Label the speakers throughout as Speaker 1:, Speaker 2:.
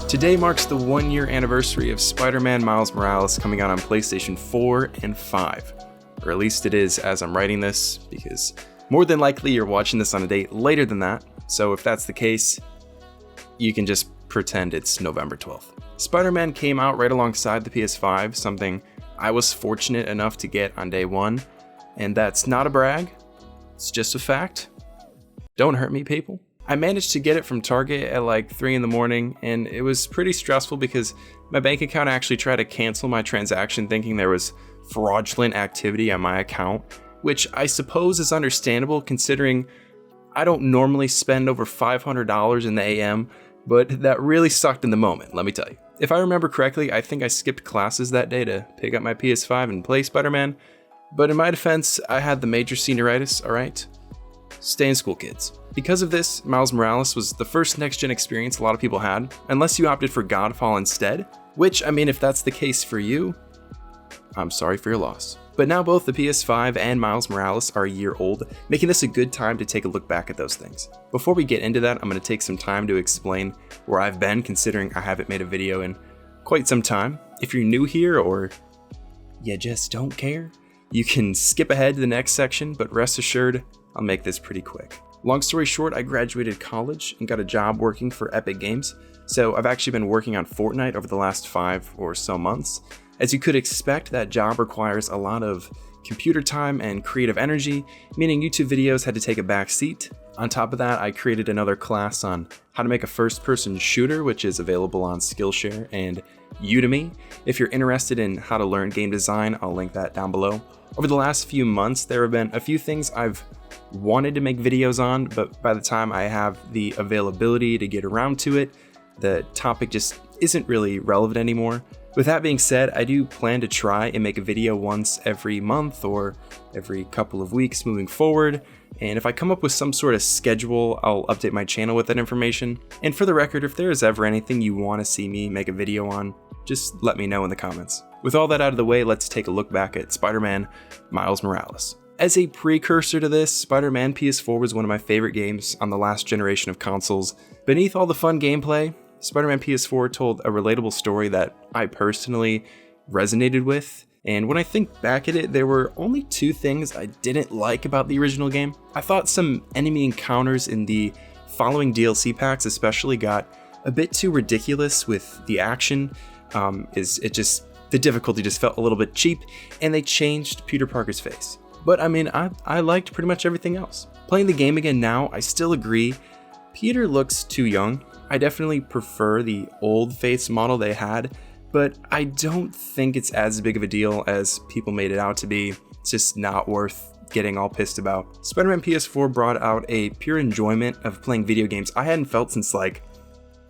Speaker 1: Today marks the 1-year anniversary of Spider-Man Miles Morales coming out on PlayStation 4 and 5. Or at least it is as I'm writing this, because more than likely you're watching this on a date later than that, so if that's the case, you can just pretend it's November 12th. Spider-Man came out right alongside the PS5, something I was fortunate enough to get on day one, and that's not a brag, it's just a fact. Don't hurt me, people. I managed to get it from Target at like 3 in the morning, and it was pretty stressful because my bank account actually tried to cancel my transaction thinking there was fraudulent activity on my account, which I suppose is understandable considering I don't normally spend over $500 in the AM, but that really sucked in the moment, let me tell you. If I remember correctly, I think I skipped classes that day to pick up my PS5 and play Spider-Man, but in my defense, I had the major senioritis, alright? Stay in school, kids. Because of this, Miles Morales was the first next-gen experience a lot of people had, unless you opted for Godfall instead, which, I mean, if that's the case for you, I'm sorry for your loss. But now both the PS5 and Miles Morales are a year old, making this a good time to take a look back at those things. Before we get into that, I'm going to take some time to explain where I've been, considering I haven't made a video in quite some time. If you're new here or you just don't care, you can skip ahead to the next section, but rest assured, I'll make this pretty quick. Long story short, I graduated college and got a job working for Epic Games, so I've actually been working on Fortnite over the last 5 or so months. As you could expect, that job requires a lot of computer time and creative energy, meaning YouTube videos had to take a back seat. On top of that, I created another class on how to make a first-person shooter, which is available on Skillshare and Udemy. If you're interested in how to learn game design, I'll link that down below. Over the last few months, there have been a few things I've wanted to make videos on, but by the time I have the availability to get around to it, the topic just isn't really relevant anymore. With that being said, I do plan to try and make a video once every month or every couple of weeks moving forward, and if I come up with some sort of schedule, I'll update my channel with that information. And for the record, if there is ever anything you want to see me make a video on, just let me know in the comments. With all that out of the way, let's take a look back at Spider-Man Miles Morales. As a precursor to this, Spider-Man PS4 was one of my favorite games on the last generation of consoles. Beneath all the fun gameplay, Spider-Man PS4 told a relatable story that I personally resonated with, and when I think back at it, there were only 2 things I didn't like about the original game. I thought some enemy encounters in the following DLC packs especially got a bit too ridiculous with the action. The difficulty just felt a little bit cheap, and they changed Peter Parker's face. But I mean, I liked pretty much everything else. Playing the game again now, I still agree, Peter looks too young. I definitely prefer the old face model they had, but I don't think it's as big of a deal as people made it out to be. It's just not worth getting all pissed about. Spider-Man PS4 brought out a pure enjoyment of playing video games I hadn't felt since like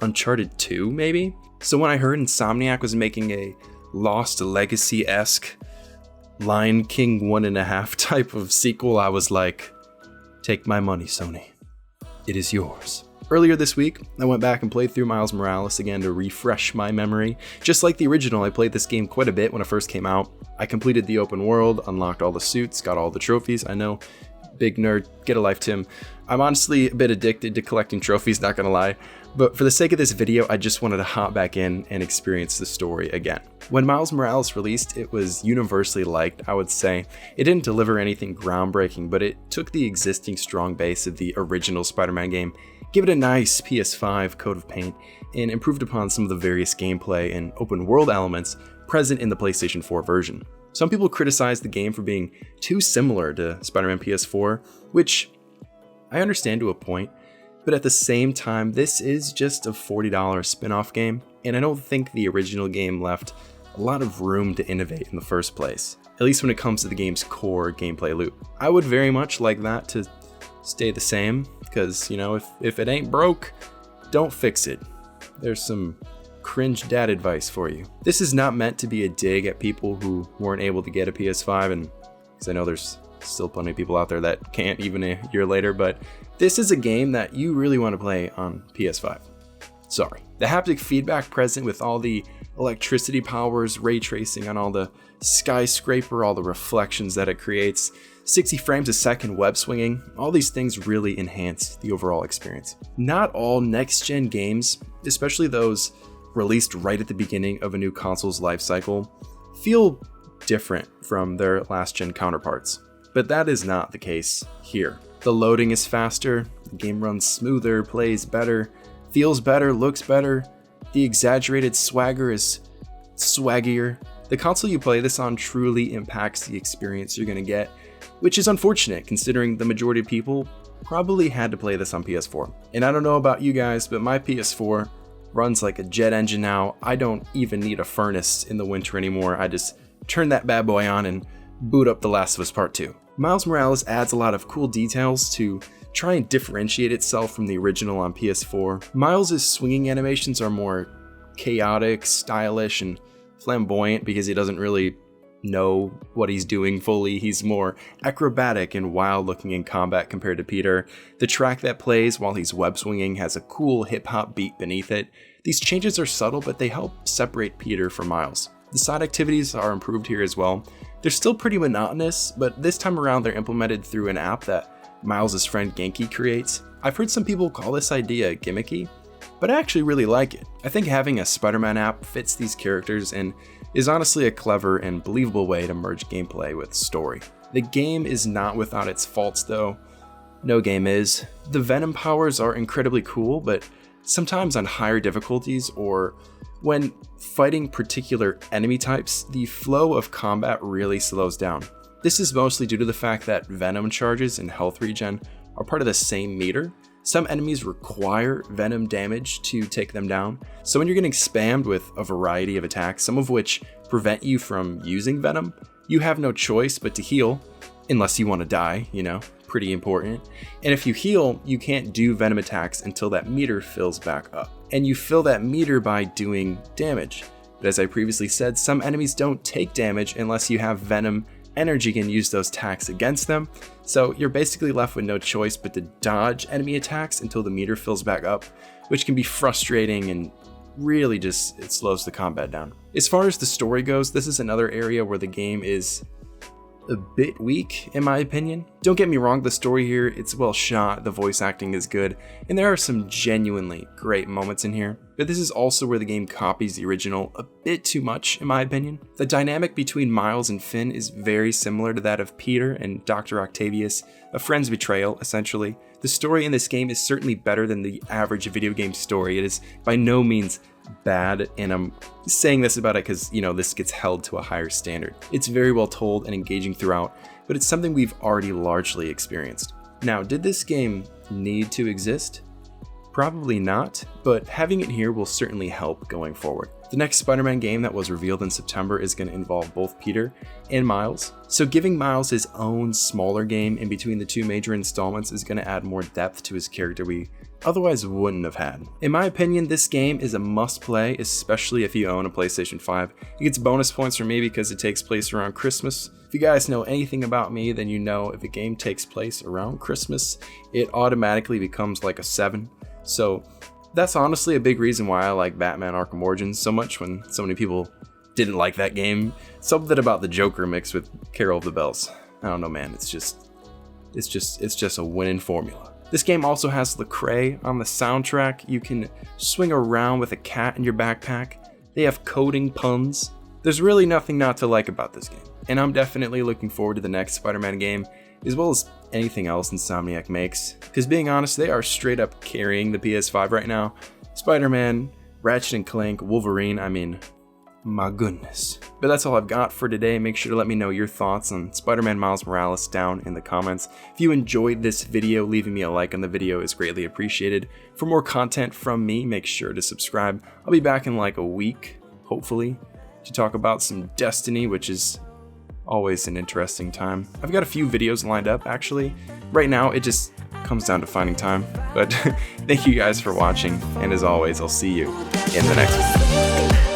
Speaker 1: Uncharted 2 maybe? So when I heard Insomniac was making a Lost Legacy-esque Lion King 1.5 type of sequel, I was like, take my money, Sony. It is yours. Earlier this week, I went back and played through Miles Morales again to refresh my memory. Just like the original, I played this game quite a bit when it first came out. I completed the open world, unlocked all the suits, got all the trophies. I know, big nerd, get a life, Tim. I'm honestly a bit addicted to collecting trophies, not gonna lie. But for the sake of this video, I just wanted to hop back in and experience the story again. When Miles Morales released, it was universally liked, I would say. It didn't deliver anything groundbreaking, but it took the existing strong base of the original Spider-Man game, gave it a nice PS5 coat of paint, and improved upon some of the various gameplay and open world elements present in the PlayStation 4 version. Some people criticized the game for being too similar to Spider-Man PS4, which I understand to a point, but at the same time, this is just a $40 spin-off game, and I don't think the original game left a lot of room to innovate in the first place, at least when it comes to the game's core gameplay loop. I would very much like that to stay the same, because, you know, if it ain't broke, don't fix it. There's some cringe dad advice for you. This is not meant to be a dig at people who weren't able to get a PS5, and because I know there's still plenty of people out there that can't even a year later, but this is a game that you really want to play on PS5. Sorry. The haptic feedback present with all the electricity powers, ray tracing on all the skyscraper, all the reflections that it creates, 60 frames a second web swinging, all these things really enhance the overall experience. Not all next-gen games, especially those released right at the beginning of a new console's life cycle, feel different from their last-gen counterparts. But that is not the case here. The loading is faster, the game runs smoother, plays better, feels better, looks better, the exaggerated swagger is swaggier. The console you play this on truly impacts the experience you're going to get, which is unfortunate considering the majority of people probably had to play this on PS4. And I don't know about you guys, but my PS4 runs like a jet engine now. I don't even need a furnace in the winter anymore. I just turn that bad boy on and boot up The Last of Us Part 2. Miles Morales adds a lot of cool details to try and differentiate itself from the original on PS4. Miles' swinging animations are more chaotic, stylish, and flamboyant because he doesn't really know what he's doing fully. He's more acrobatic and wild looking in combat compared to Peter. The track that plays while he's web swinging has a cool hip hop beat beneath it. These changes are subtle, but they help separate Peter from Miles. The side activities are improved here as well. They're still pretty monotonous, but this time around they're implemented through an app that Miles' friend Genki creates. I've heard some people call this idea gimmicky, but I actually really like it. I think having a SpiderMan app fits these characters and is honestly a clever and believable way to merge gameplay with story. The game is not without its faults though. No game is. The Venom powers are incredibly cool, but sometimes on higher difficulties or when fighting particular enemy types, the flow of combat really slows down. This is mostly due to the fact that Venom charges and health regen are part of the same meter. Some enemies require Venom damage to take them down, so when you're getting spammed with a variety of attacks, some of which prevent you from using Venom, you have no choice but to heal, unless you want to die, you know, pretty important. And if you heal, you can't do Venom attacks until that meter fills back up. And you fill that meter by doing damage. But as I previously said, some enemies don't take damage unless you have Venom energy and use those attacks against them, so you're basically left with no choice but to dodge enemy attacks until the meter fills back up, which can be frustrating and really it slows the combat down. As far as the story goes, this is another area where the game is a bit weak in my opinion. Don't get me wrong, the story here, it's well shot, the voice acting is good, and there are some genuinely great moments in here, but this is also where the game copies the original a bit too much in my opinion. The dynamic between Miles and Finn is very similar to that of Peter and Dr. Octavius, a friend's betrayal essentially. The story in this game is certainly better than the average video game story. It is by no means bad, and I'm saying this about it because, you know, this gets held to a higher standard. It's very well told and engaging throughout, but it's something we've already largely experienced. Now, did this game need to exist? Probably not, but having it here will certainly help going forward. The next Spider-Man game that was revealed in September is going to involve both Peter and Miles, so giving Miles his own smaller game in between the two major installments is going to add more depth to his character we otherwise wouldn't have had. In my opinion, this game is a must play, especially if you own a PlayStation 5. It gets bonus points from me because it takes place around Christmas. If you guys know anything about me, then you know if a game takes place around Christmas, it automatically becomes like a 7. So that's honestly a big reason why I like Batman Arkham Origins so much when so many people didn't like that game. Something about the Joker mixed with Carol of the Bells. I don't know, man, it's just a winning formula. This game also has Lecrae on the soundtrack. You can swing around with a cat in your backpack. They have coding puns. There's really nothing not to like about this game. And I'm definitely looking forward to the next Spider-Man game, as well as anything else Insomniac makes. Because being honest, they are straight up carrying the PS5 right now. Spider-Man, Ratchet & Clank, Wolverine, I mean, my goodness. But that's all I've got for today. Make sure to let me know your thoughts on Spider-Man Miles Morales down in the comments. If you enjoyed this video, leaving me a like on the video is greatly appreciated. For more content from me, make sure to subscribe. I'll be back in like a week, hopefully, to talk about some Destiny, which is always an interesting time. I've got a few videos lined up, actually. Right now, it just comes down to finding time. But thank you guys for watching, and as always, I'll see you in the next one.